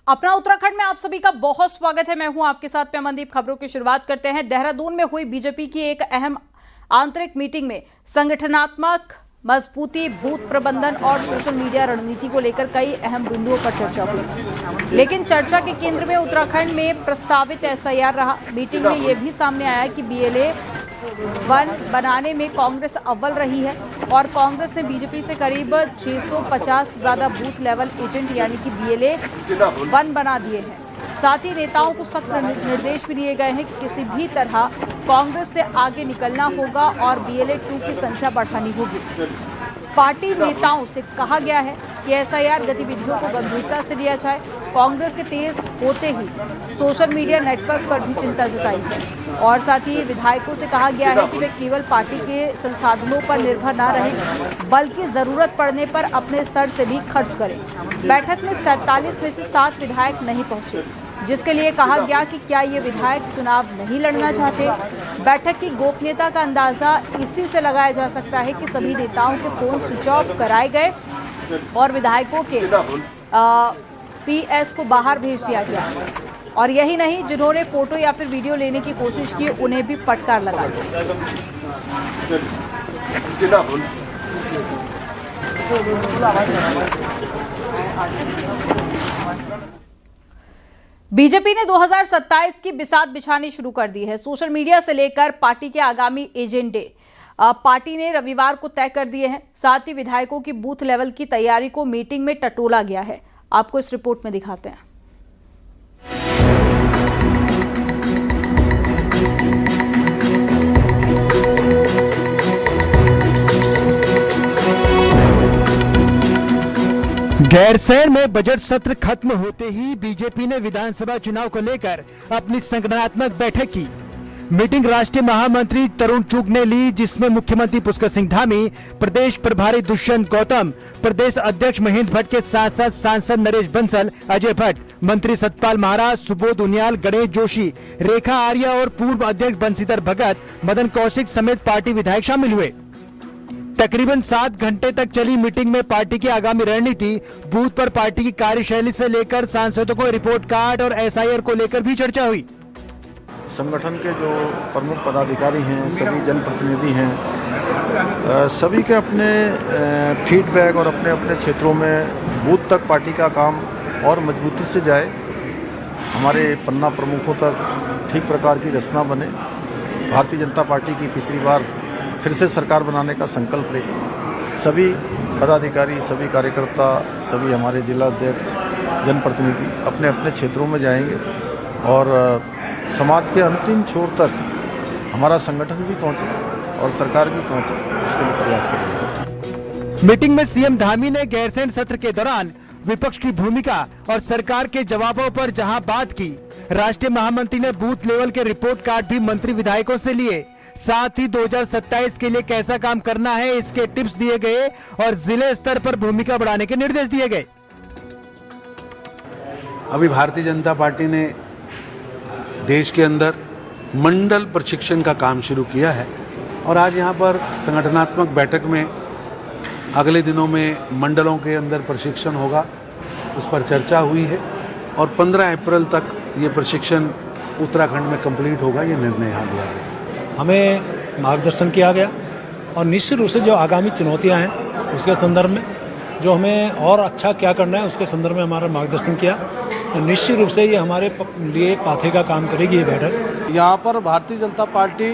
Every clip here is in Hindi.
अपना उत्तराखंड में आप सभी का बहुत स्वागत है। मैं हूं आपके साथ में अमनदीप। खबरों की शुरुआत करते हैं। देहरादून में हुई बीजेपी की एक अहम आंतरिक मीटिंग में संगठनात्मक मजबूती, बूथ प्रबंधन और सोशल मीडिया रणनीति को लेकर कई अहम बिंदुओं पर चर्चा हुई, लेकिन चर्चा के केंद्र में उत्तराखंड में प्रस्तावित एसआईआर रहा। मीटिंग में यह भी सामने आया कि BLA 1 बनाने में कांग्रेस अव्वल रही है और कांग्रेस ने बीजेपी से करीब 650 से ज्यादा बूथ लेवल एजेंट यानी कि BLA 1 बना दिए हैं। साथ ही नेताओं को सख्त निर्देश भी दिए गए हैं कि किसी भी तरह कांग्रेस से आगे निकलना होगा और BLA 2 की संख्या बढ़ानी होगी। पार्टी नेताओं से कहा गया है कि एसआईआर गतिविधियों को गंभीरता से लिया जाए। कांग्रेस के तेज होते ही सोशल मीडिया नेटवर्क पर भी चिंता जताई है और साथ ही विधायकों से कहा गया है कि वे केवल पार्टी के संसाधनों पर निर्भर न रहें बल्कि जरूरत पड़ने पर अपने स्तर से भी खर्च करें। बैठक में 47 में से 7 विधायक नहीं पहुंचे, जिसके लिए कहा गया कि क्या ये विधायक चुनाव नहीं लड़ना चाहते। बैठक की गोपनीयता का अंदाजा इसी से लगाया जा सकता है कि सभी नेताओं के फोन स्विच ऑफ कराए गए और विधायकों के PS को बाहर भेज दिया गया। और यही नहीं, जिन्होंने फोटो या फिर वीडियो लेने की कोशिश की उन्हें भी फटकार लगा दिया। बीजेपी ने 2027 की बिसात बिछानी शुरू कर दी है। सोशल मीडिया से लेकर पार्टी के आगामी एजेंडे पार्टी ने रविवार को तय कर दिए हैं। साथ ही विधायकों की बूथ लेवल की तैयारी को मीटिंग में टटोला गया है। आपको इस रिपोर्ट में दिखाते हैं। गैरसैंण में बजट सत्र खत्म होते ही बीजेपी ने विधानसभा चुनाव को लेकर अपनी संगठनात्मक बैठक की। मीटिंग राष्ट्रीय महामंत्री तरुण चुग ने ली, जिसमें मुख्यमंत्री पुष्कर सिंह धामी, प्रदेश प्रभारी दुष्यंत गौतम, प्रदेश अध्यक्ष महेंद्र भट्ट के साथ साथ सांसद नरेश बंसल, अजय भट्ट, मंत्री सतपाल महाराज, सुबोध उनियाल, गणेश जोशी, रेखा आर्या और पूर्व अध्यक्ष बंशीधर भगत, मदन कौशिक समेत पार्टी विधायक शामिल हुए। तकरीबन 7 घंटे तक चली मीटिंग में पार्टी की आगामी रणनीति, बूथ पर पार्टी की कार्यशैली से लेकर सांसदों को रिपोर्ट कार्ड और एसआईआर को लेकर भी चर्चा हुई। संगठन के जो प्रमुख पदाधिकारी हैं, सभी जनप्रतिनिधि हैं, सभी के अपने फीडबैक और अपने अपने क्षेत्रों में बूथ तक पार्टी का काम और मजबूती से जाए, हमारे पन्ना प्रमुखों तक ठीक प्रकार की रचना बने, भारतीय जनता पार्टी की तीसरी बार फिर से सरकार बनाने का संकल्प ले। सभी पदाधिकारी, सभी कार्यकर्ता, सभी हमारे जिला अध्यक्ष, जनप्रतिनिधि अपने अपने क्षेत्रों में जाएंगे और समाज के अंतिम छोर तक हमारा संगठन भी पहुंचे और सरकार भी पहुंचे, उसके लिए प्रयास करेंगे। मीटिंग में सीएम धामी ने गैरसैंण सत्र के दौरान विपक्ष की भूमिका और सरकार के जवाबों पर जहां बात की, राष्ट्रीय महामंत्री ने बूथ लेवल के रिपोर्ट कार्ड भी मंत्री विधायकों से लिए। साथ ही 2027 के लिए कैसा काम करना है इसके टिप्स दिए गए और जिले स्तर पर भूमिका बढ़ाने के निर्देश दिए गए। अभी भारतीय जनता पार्टी ने देश के अंदर मंडल प्रशिक्षण का काम शुरू किया है और आज यहाँ पर संगठनात्मक बैठक में अगले दिनों में मंडलों के अंदर प्रशिक्षण होगा, उस पर चर्चा हुई है और 15 अप्रैल तक ये प्रशिक्षण उत्तराखंड में कंप्लीट होगा, ये निर्णय यहाँ लिया गया। हमें मार्गदर्शन किया गया और निश्चित रूप से जो आगामी चुनौतियां हैं उसके संदर्भ में जो हमें और अच्छा क्या करना है उसके संदर्भ में हमारा मार्गदर्शन किया। तो निश्चित रूप से ये हमारे लिए पाथे का काम करेगी ये बैठक। यहाँ पर भारतीय जनता पार्टी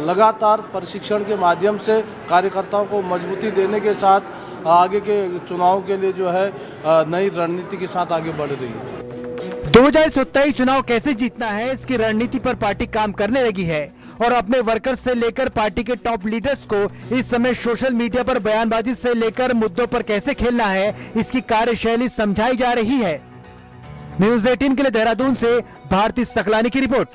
लगातार प्रशिक्षण के माध्यम से कार्यकर्ताओं को मजबूती देने के साथ आगे के चुनाव के लिए जो है नई रणनीति के साथ आगे बढ़ रही है। 2027 चुनाव कैसे जीतना है, इसकी रणनीति पर पार्टी काम करने लगी है और अपने वर्कर्स से लेकर पार्टी के टॉप लीडर्स को इस समय सोशल मीडिया पर बयानबाजी से लेकर मुद्दों पर कैसे खेलना है, इसकी कार्यशैली समझाई जा रही है। न्यूज़ 18 के लिए देहरादून से भारती सकलानी की रिपोर्ट।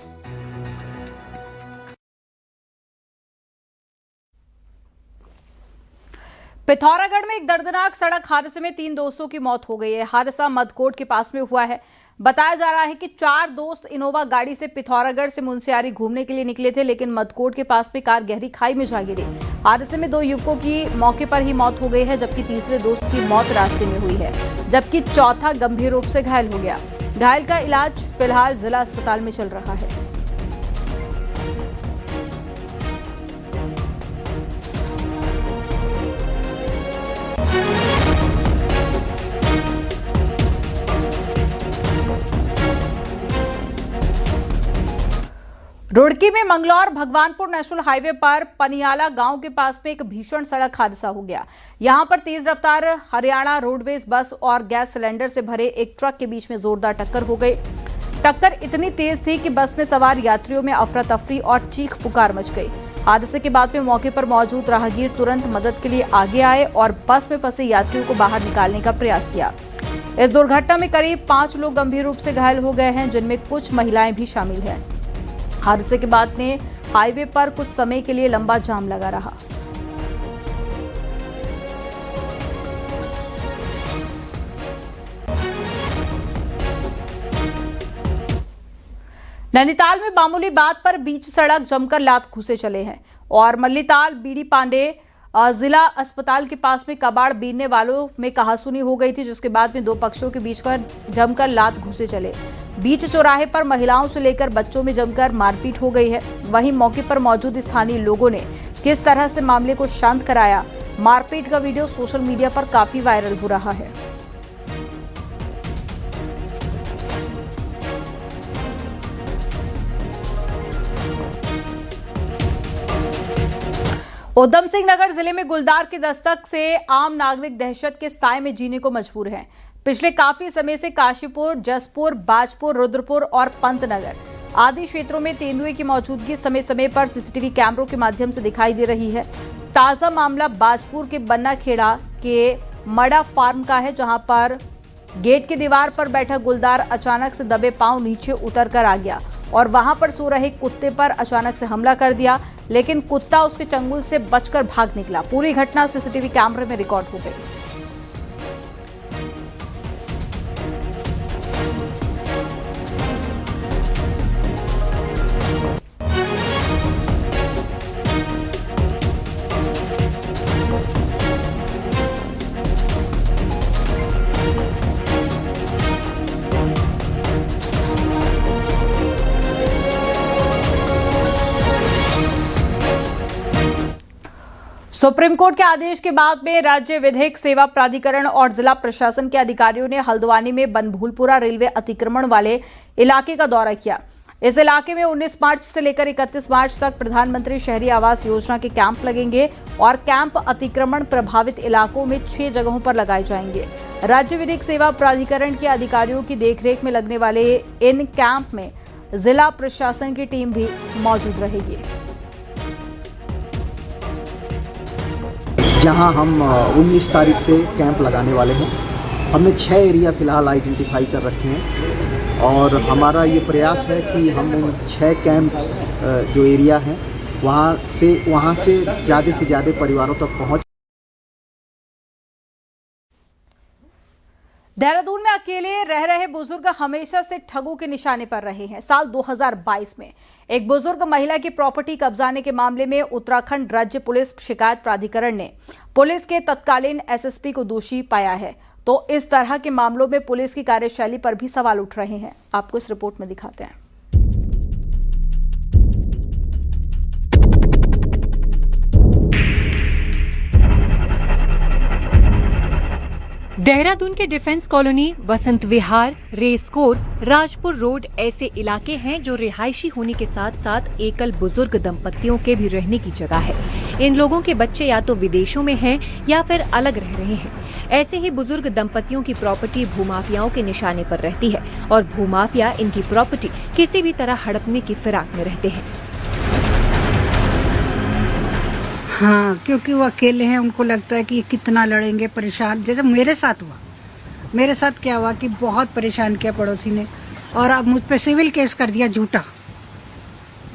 पिथौरागढ़ में एक दर्दनाक सड़क हादसे में 3 दोस्तों की मौत हो गई है। हादसा मदकोट के पास में हुआ है। बताया जा रहा है कि 4 दोस्त इनोवा गाड़ी से पिथौरागढ़ से मुनस्यारी घूमने के लिए निकले थे, लेकिन मदकोट के पास में कार गहरी खाई में जा गिरी। हादसे में 2 युवकों की मौके पर ही मौत हो गई है, जबकि तीसरे दोस्त की मौत रास्ते में हुई है, जबकि चौथा गंभीर रूप से घायल हो गया। घायल का इलाज फिलहाल जिला अस्पताल में चल रहा है। रुड़की में मंगलौर भगवानपुर नेशनल हाईवे पर पनियाला गांव के पास में एक भीषण सड़क हादसा हो गया। यहां पर तेज रफ्तार हरियाणा रोडवेज बस और गैस सिलेंडर से भरे एक ट्रक के बीच में जोरदार टक्कर हो गई। टक्कर इतनी तेज थी कि बस में सवार यात्रियों में अफरा तफरी और चीख पुकार मच गई। हादसे के बाद में मौके पर मौजूद राहगीर तुरंत मदद के लिए आगे आए और बस में फंसे यात्रियों को बाहर निकालने का प्रयास किया। इस दुर्घटना में करीब 5 लोग गंभीर रूप से घायल हो गए हैं, जिनमें कुछ महिलाएं भी शामिल हैं। हादसे के बाद में हाईवे पर कुछ समय के लिए लंबा जाम लगा रहा। नैनीताल में मामूली बात पर बीच सड़क जमकर लात घुसे चले हैं और मल्लीताल बीडी पांडे जिला अस्पताल के पास में कबाड़ बीनने वालों में कहासुनी हो गई थी, जिसके बाद में 2 पक्षों के बीच पर जमकर लात घुसे चले। बीच चौराहे पर महिलाओं से लेकर बच्चों में जमकर मारपीट हो गई है। वहीं मौके पर मौजूद स्थानीय लोगों ने किस तरह से मामले को शांत कराया, मारपीट का वीडियो सोशल मीडिया पर काफी वायरल हो रहा है। उधम सिंह नगर जिले में गुलदार की दस्तक से आम नागरिक दहशत के साए में जीने को मजबूर हैं। पिछले काफी समय से काशीपुर, जसपुर, बाजपुर, रुद्रपुर और पंतनगर आदि क्षेत्रों में तेंदुए की मौजूदगी समय समय पर सीसीटीवी कैमरों के माध्यम से दिखाई दे रही है। ताजा मामला बाजपुर के बन्ना खेड़ा के मड़ा फार्म का है, जहां पर गेट की दीवार पर बैठा गुलदार अचानक से दबे पांव नीचे उतर कर आ गया और वहां पर सो रहे कुत्ते पर अचानक से हमला कर दिया, लेकिन कुत्ता उसके चंगुल से बचकर भाग निकला। पूरी घटना सीसीटीवी कैमरे में रिकॉर्ड हो गई। सुप्रीम कोर्ट के आदेश के बाद में राज्य विधिक सेवा प्राधिकरण और जिला प्रशासन के अधिकारियों ने हल्द्वानी में बनभूलपुरा रेलवे अतिक्रमण वाले इलाके का दौरा किया। इस इलाके में 19 मार्च से लेकर 31 मार्च तक प्रधानमंत्री शहरी आवास योजना के कैंप लगेंगे और कैंप अतिक्रमण प्रभावित इलाकों में 6 जगहों पर लगाए जाएंगे। राज्य विधिक सेवा प्राधिकरण के अधिकारियों की देखरेख में लगने वाले इन कैंप में जिला प्रशासन की टीम भी मौजूद रहेगी। जहां हम 19 तारीख से कैंप लगाने वाले हैं। हमने 6 एरिया फ़िलहाल आइडेंटिफाई कर रखे हैं और हमारा ये प्रयास है कि हम उन 6 कैंप जो एरिया हैं वहाँ से ज़्यादा से ज़्यादा परिवारों तक पहुँच। देहरादून में अकेले रह रहे बुजुर्ग हमेशा से ठगों के निशाने पर रहे हैं। साल 2022 में एक बुजुर्ग महिला की प्रॉपर्टी कब्जाने के मामले में उत्तराखंड राज्य पुलिस शिकायत प्राधिकरण ने पुलिस के तत्कालीन एसएसपी को दोषी पाया है। तो इस तरह के मामलों में पुलिस की कार्यशैली पर भी सवाल उठ रहे हैं। आपको इस रिपोर्ट में दिखाते हैं। देहरादून के defence colony, Vasant Vihar, race course, Rajpur road ऐसे इलाके हैं जो रिहायशी होने के साथ साथ एकल बुजुर्ग दंपतियों के भी रहने की जगह है। इन लोगों के बच्चे या तो विदेशों में हैं या फिर अलग रह रहे हैं। ऐसे ही बुजुर्ग दंपतियों की प्रॉपर्टी भूमाफियाओं के निशाने पर रहती है और भूमाफिया इनकी प्रॉपर्टी किसी भी तरह हड़पने की फिराक में रहते हैं। हाँ, क्योंकि वो अकेले हैं, उनको लगता है कि कितना लड़ेंगे, परेशान। जैसे मेरे साथ हुआ, मेरे साथ क्या हुआ कि बहुत परेशान किया पड़ोसी ने और अब मुझ पे सिविल केस कर दिया झूठा।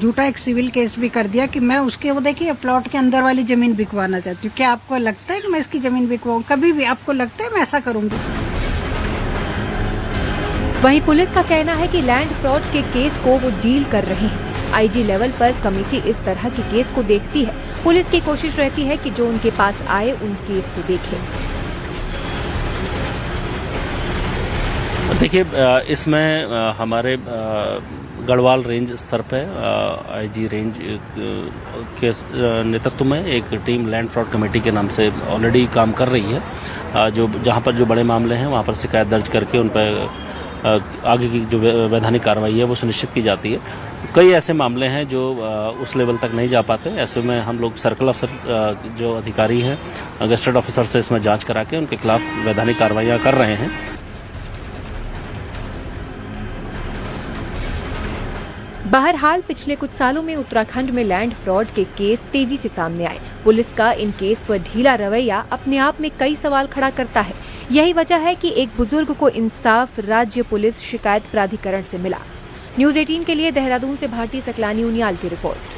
झूठा एक सिविल केस भी कर दिया कि मैं उसके वो देखिए प्लॉट के अंदर वाली जमीन बिकवाना चाहती हूँ। क्या आपको लगता है कि मैं इसकी जमीन बिकवाऊँ? कभी भी आपको लगता है मैं ऐसा करूँगी? वहीं पुलिस का कहना है कि लैंड फ्रॉड के केस को वो डील कर रहे हैं। आईजी लेवल पर कमेटी इस तरह के केस को देखती है। पुलिस की कोशिश रहती है कि जो उनके पास आए उन केस को देखें। देखिए, इसमें हमारे गढ़वाल रेंज स्तर पे आईजी रेंज के नेतृत्व में एक टीम लैंड फ्रॉड कमेटी के नाम से ऑलरेडी काम कर रही है। जो जहाँ पर जो बड़े मामले हैं वहाँ पर शिकायत दर्ज करके उन पर आगे की जो वैधानिक कार्रवाई है वो सुनिश्चित की जाती है। कई ऐसे मामले हैं जो उस लेवल तक नहीं जा पाते। ऐसे में हम लोग सर्कल अफसर जो अधिकारी हैं गजेटेड ऑफिसर से इसमें जांच करा के उनके खिलाफ वैधानिक कार्रवाइयाँ कर रहे हैं। बहरहाल पिछले कुछ सालों में उत्तराखंड में लैंड फ्रॉड के केस तेजी से सामने आए। पुलिस का इन केस पर ढीला रवैया अपने आप में कई सवाल खड़ा करता है। यही वजह है कि एक बुजुर्ग को इंसाफ राज्य पुलिस शिकायत प्राधिकरण से मिला। न्यूज़ 18 के लिए देहरादून से भारती सकलानी उनियाल की रिपोर्ट।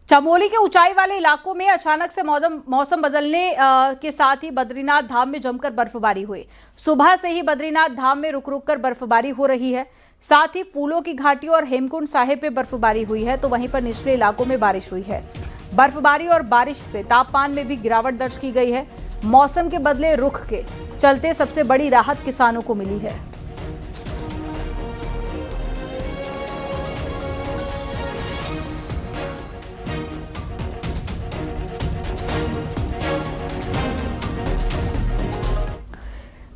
चमोली के ऊंचाई वाले इलाकों में अचानक से मौसम बदलने के साथ ही बद्रीनाथ धाम में जमकर बर्फबारी हुई। सुबह से ही बद्रीनाथ धाम में रुक रुक कर बर्फबारी हो रही है। साथ ही फूलों की घाटी और हेमकुंड साहिब पे बर्फबारी हुई है, तो वहीं पर निचले इलाकों में बारिश हुई है। बर्फबारी और बारिश से तापमान में भी गिरावट दर्ज की गई है। मौसम के बदले रुख के चलते सबसे बड़ी राहत किसानों को मिली है।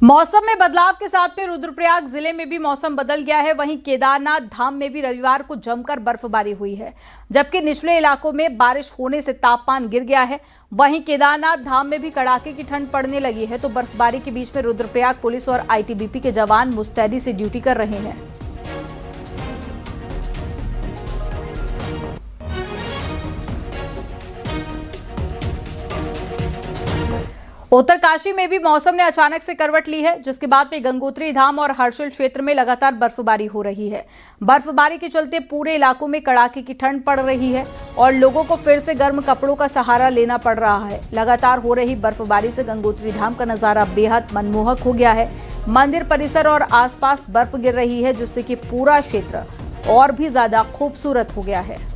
मौसम में बदलाव के साथ में रुद्रप्रयाग जिले में भी मौसम बदल गया है। वहीं केदारनाथ धाम में भी रविवार को जमकर बर्फबारी हुई है, जबकि निचले इलाकों में बारिश होने से तापमान गिर गया है। वहीं केदारनाथ धाम में भी कड़ाके की ठंड पड़ने लगी है, तो बर्फबारी के बीच में रुद्रप्रयाग पुलिस और आईटीबीपी के जवान मुस्तैदी से ड्यूटी कर रहे हैं। उत्तरकाशी में भी मौसम ने अचानक से करवट ली है, जिसके बाद में गंगोत्री धाम और हर्षिल क्षेत्र में लगातार बर्फबारी हो रही है। बर्फबारी के चलते पूरे इलाकों में कड़ाके की ठंड पड़ रही है और लोगों को फिर से गर्म कपड़ों का सहारा लेना पड़ रहा है। लगातार हो रही बर्फबारी से गंगोत्री धाम का नजारा बेहद मनमोहक हो गया है। मंदिर परिसर और आसपास बर्फ गिर रही है, जिससे कि पूरा क्षेत्र और भी ज्यादा खूबसूरत हो गया है।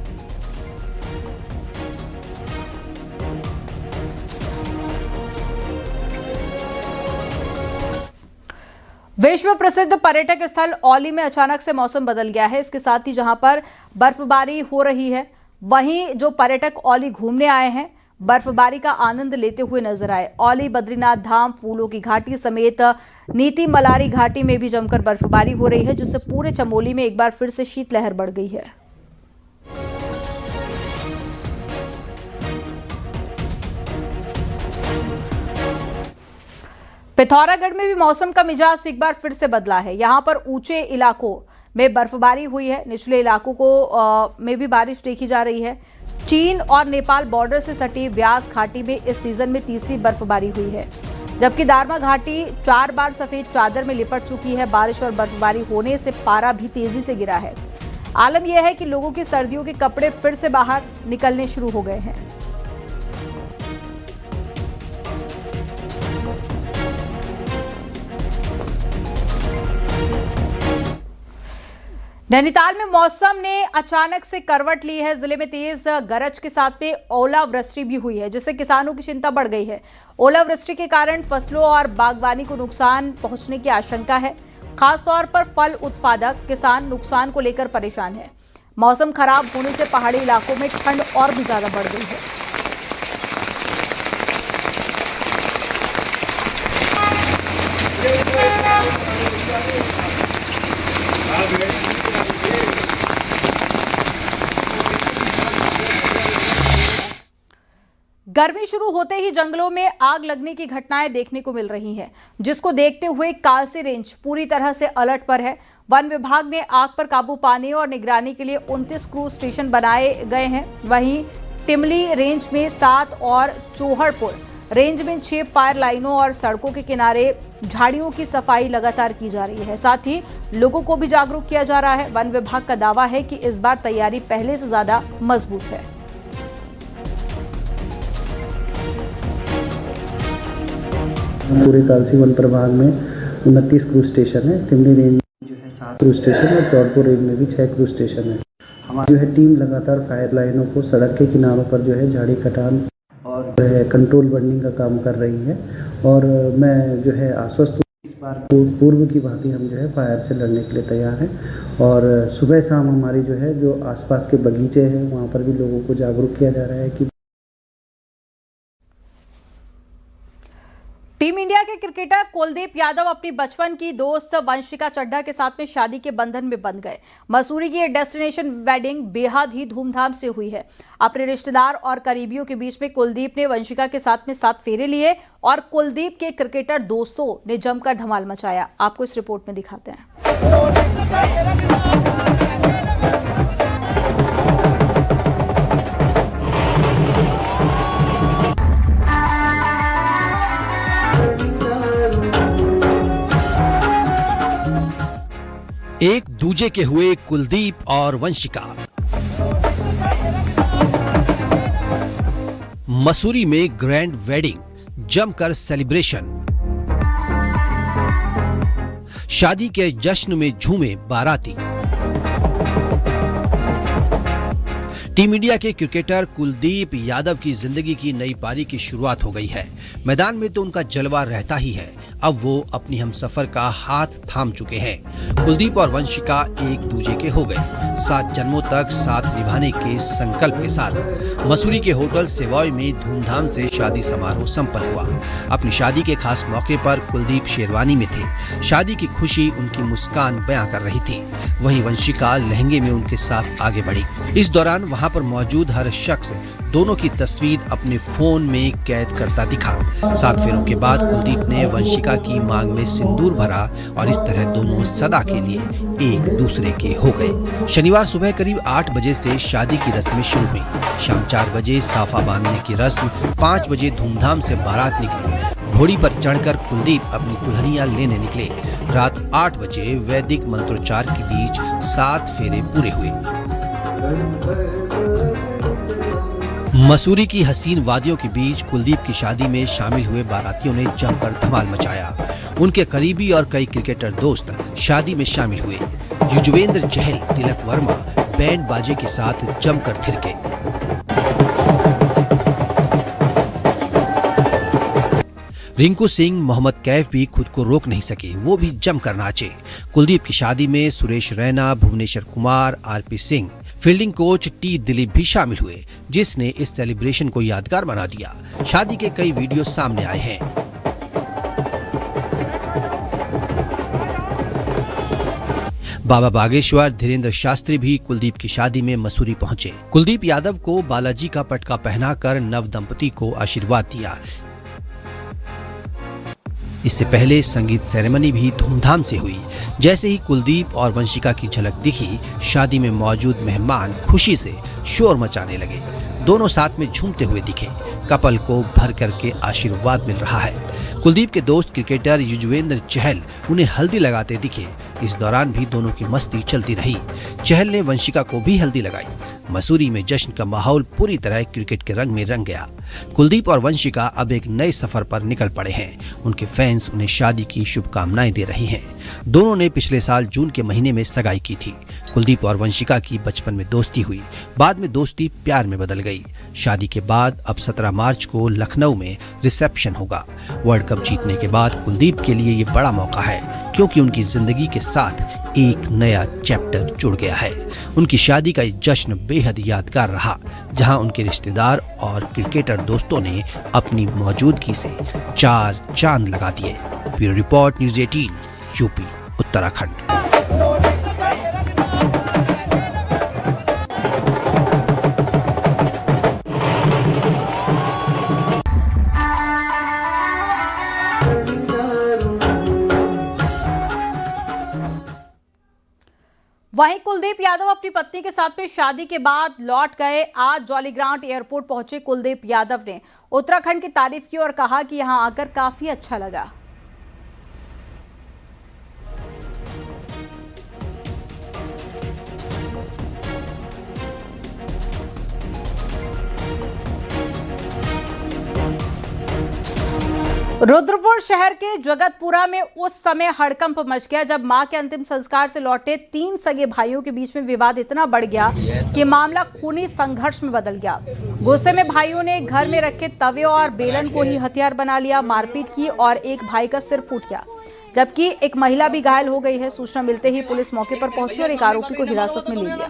विश्व प्रसिद्ध पर्यटक स्थल औली में अचानक से मौसम बदल गया है। इसके साथ ही जहां पर बर्फबारी हो रही है, वहीं जो पर्यटक औली घूमने आए हैं बर्फबारी का आनंद लेते हुए नजर आए। औली, बद्रीनाथ धाम, फूलों की घाटी समेत नीति मलारी घाटी में भी जमकर बर्फबारी हो रही है, जिससे पूरे चमोली में एक बार फिर से शीतलहर बढ़ गई है। पिथौरागढ़ में भी मौसम का मिजाज एक बार फिर से बदला है। यहां पर ऊंचे इलाकों में बर्फबारी हुई है, निचले इलाकों को में भी बारिश देखी जा रही है। चीन और नेपाल बॉर्डर से सटी व्यास घाटी में इस सीजन में तीसरी बर्फबारी हुई है, जबकि दारमा घाटी 4 बार सफेद चादर में लिपट चुकी है। बारिश और बर्फबारी होने से पारा भी तेजी से गिरा है। आलम यह है कि लोगों के सर्दियों के कपड़े फिर से बाहर निकलने शुरू हो गए हैं। नैनीताल में मौसम ने अचानक से करवट ली है। जिले में तेज गरज के साथ में ओलावृष्टि भी हुई है, जिससे किसानों की चिंता बढ़ गई है। ओलावृष्टि के कारण फसलों और बागवानी को नुकसान पहुंचने की आशंका है। खासतौर पर फल उत्पादक किसान नुकसान को लेकर परेशान है। मौसम खराब होने से पहाड़ी इलाकों में ठंड और भी ज्यादा बढ़ गई है। गर्मी शुरू होते ही जंगलों में आग लगने की घटनाएं देखने को मिल रही हैं, जिसको देखते हुए कालसी रेंज पूरी तरह से अलर्ट पर है। वन विभाग ने आग पर काबू पाने और निगरानी के लिए 29 क्रूज स्टेशन बनाए गए हैं। वहीं टिमली रेंज में 7 और चोहड़पुर रेंज में 6 फायर लाइनों और सड़कों के किनारे झाड़ियों की सफाई लगातार की जा रही है। साथ ही लोगों को भी जागरूक किया जा रहा है। वन विभाग का दावा है कि इस बार तैयारी पहले से ज्यादा मजबूत है। पूरे कालसी वन प्रभाग में 29 क्रूज स्टेशन है। टिमनी रेंज में जो है 7 क्रूज स्टेशन और चौड़पुर रेंज में भी 6 क्रूज स्टेशन है। हमारी जो है टीम लगातार फायर लाइनों को, सड़क के किनारों पर जो है झाड़ी कटान और जो है कंट्रोल बर्निंग का काम कर रही है। और मैं जो है आश्वस्त हूँ, इस बार पूर्व की भांति हम जो है फायर से लड़ने के लिए तैयार हैं। और सुबह शाम हमारी जो है जो आसपास के बगीचे हैं वहाँ पर भी लोगों को जागरूक किया जा रहा है कि टीम इंडिया के क्रिकेटर कुलदीप यादव अपनी बचपन की दोस्त वंशिका चड्ढा के साथ में शादी के बंधन में बंध गए। मसूरी की ये डेस्टिनेशन वेडिंग बेहद ही धूमधाम से हुई है। अपने रिश्तेदार और करीबियों के बीच में कुलदीप ने वंशिका के साथ में 7 फेरे लिए और कुलदीप के क्रिकेटर दोस्तों ने जमकर धमाल मचाया। आपको इस रिपोर्ट में दिखाते हैं। एक दूजे के हुए कुलदीप और वंशिका। मसूरी में ग्रैंड वेडिंग, जमकर सेलिब्रेशन। शादी के जश्न में झूमे बाराती। टीम इंडिया के क्रिकेटर कुलदीप यादव की जिंदगी की नई पारी की शुरुआत हो गई है। मैदान में तो उनका जलवा रहता ही है। अब वो अपनी हमसफर का हाथ थाम चुके हैं। कुलदीप और वंशिका एक दूजे के हो गए। 7 जन्मों तक साथ निभाने के संकल्प के साथ मसूरी के होटल सेवॉय में धूमधाम से शादी समारोह संपन्न हुआ। अपनी शादी के खास मौके पर कुलदीप शेरवानी में थे। शादी की खुशी उनकी मुस्कान बयां कर रही थी। वहीं वंशिका लहंगे में उनके साथ आगे बढ़ी। इस दौरान वहां पर मौजूद हर शख्स दोनों की तस्वीर अपने फोन में कैद करता दिखा। 7 फेरों के बाद कुलदीप ने वंशिका की मांग में सिंदूर भरा और इस तरह दोनों सदा के लिए एक दूसरे के हो गए। शनिवार सुबह करीब 8 बजे से शादी की रस्में शुरू हुई। शाम 4 बजे साफा बांधने की रस्म, 5 बजे धूमधाम से बारात निकली। घोड़ी पर चढ़कर कुलदीप अपनी दुल्हनिया लेने निकले। रात 8 बजे वैदिक मंत्रोच्चार के बीच 7 फेरे पूरे हुए। मसूरी की हसीन वादियों के बीच कुलदीप की शादी में शामिल हुए बारातियों ने जमकर धमाल मचाया। उनके करीबी और कई क्रिकेटर दोस्त शादी में शामिल हुए। युजवेंद्र चहल, तिलक वर्मा बैंड बाजे के साथ जमकर थिरके। रिंकू सिंह, मोहम्मद कैफ भी खुद को रोक नहीं सके। वो भी जमकर नाचे। कुलदीप की शादी में Suresh Raina, Bhuvneshwar Kumar, RP Singh, fielding coach T Dilip भी शामिल हुए, जिसने इस सेलिब्रेशन को यादगार बना दिया। शादी के कई वीडियो सामने आए हैं। बाबा बागेश्वर, धीरेन्द्र शास्त्री भी कुलदीप की शादी में मसूरी पहुंचे। कुलदीप यादव को बालाजी का पटका पहनाकर नव दंपति को आशीर्वाद दिया। इससे पहले संगीत सेरेमनी भी धूमधाम से हुई। जैसे ही कुलदीप और वंशिका की झलक दिखी, शादी में मौजूद मेहमान खुशी से शोर मचाने लगे। दोनों साथ में झूमते हुए दिखे। कपल को भर करके आशीर्वाद मिल रहा है। कुलदीप के दोस्त क्रिकेटर युजवेंद्र चहल उन्हें हल्दी लगाते दिखे। इस दौरान भी दोनों की मस्ती चलती रही। चहल ने वंशिका को भी हल्दी लगाई। मसूरी में जश्न का माहौल पूरी तरह क्रिकेट के रंग में रंग गया। कुलदीप और वंशिका अब एक नए सफर पर निकल पड़े हैं। उनके फैंस उन्हें शादी की शुभकामनाएं दे रही हैं। दोनों ने पिछले साल जून के महीने में सगाई की थी। कुलदीप और वंशिका की बचपन में दोस्ती हुई, बाद में दोस्ती प्यार में बदल गई। शादी के बाद अब 17 मार्च को लखनऊ में रिसेप्शन होगा। वर्ल्ड कप जीतने के बाद कुलदीप के लिए ये बड़ा मौका है, क्योंकि उनकी जिंदगी के साथ एक नया चैप्टर जुड़ गया है। उनकी शादी का ये जश्न बेहद यादगार रहा, जहां उनके रिश्तेदार और क्रिकेटर दोस्तों ने अपनी मौजूदगी से 4 चांद लगा दिए। Bureau report, news 18, UP, Uttarakhand. वहीं कुलदीप यादव अपनी पत्नी के साथ में शादी के बाद लौट गए। आज जॉलीग्रांट एयरपोर्ट पहुंचे कुलदीप यादव ने उत्तराखंड की तारीफ की और कहा कि यहां आकर काफी अच्छा लगा। रुद्रपुर शहर के जगतपुरा में उस समय हड़कंप मच गया जब मां के अंतिम संस्कार से लौटे 3 सगे भाइयों के बीच में विवाद इतना बढ़ गया कि मामला खूनी संघर्ष में बदल गया। गुस्से में भाइयों ने घर में रखे तवे और बेलन को ही हथियार बना लिया, मारपीट की और एक भाई का सिर फूट गया, जबकि एक महिला भी घायल हो गई है। सूचना मिलते ही पुलिस मौके पर पहुंची और एक आरोपी को हिरासत में ले लिया।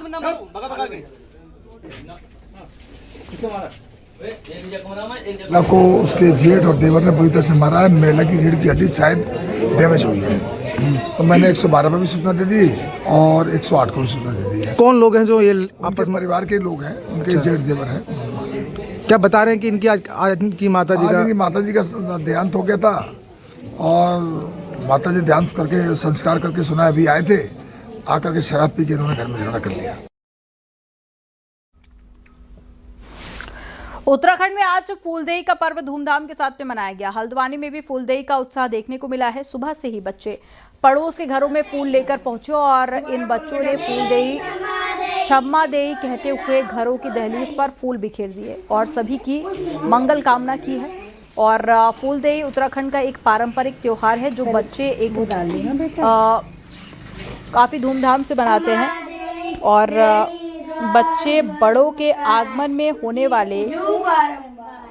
को उसके जेठ और देवर ने बुरी तरह से मारा है। महिला की रीढ़ की हड्डी शायद डैमेज हुई है। तो मैंने 112 पर भी सूचना दे दी और 108 को भी सूचना दे दी है। कौन लोग हैं जो ये आपस परिवार के लोग हैं, उनके जेठ देवर हैं। क्या बता रहे हैं कि इनकी आज की माता जी का देहांत हो गया था और माता जी देहांत करके संस्कार करके सुना अभी आए थे, आकर के शराब पी के इन्होंने घर में झगड़ा कर लिया। उत्तराखंड में आज फूलदेई का पर्व धूमधाम के साथ में मनाया गया। हल्द्वानी में भी फूलदेई का उत्साह देखने को मिला है। सुबह से ही बच्चे पड़ोस के घरों में फूल लेकर पहुंचे और इन बच्चों ने फूलदेई छम्मा देई कहते हुए घरों की दहलीज पर फूल बिखेर दिए और सभी की मंगल कामना की है। और फूलदेई उत्तराखंड का एक पारंपरिक त्योहार है जो बच्चे एक काफ़ी धूमधाम से मनाते हैं और बच्चे बड़ों के आगमन में होने वाले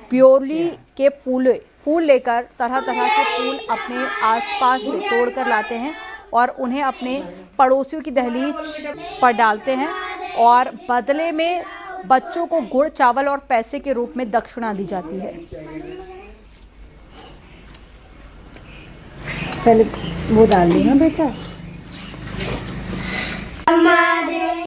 प्योरली के फूल लेकर तरह तरह के फूल अपने आसपास से तोड़कर लाते हैं और उन्हें अपने पड़ोसियों की दहलीज पर डालते हैं और बदले में बच्चों को गुड़, चावल और पैसे के रूप में दक्षिणा दी जाती है। पहले वो डाल लेना बेटा।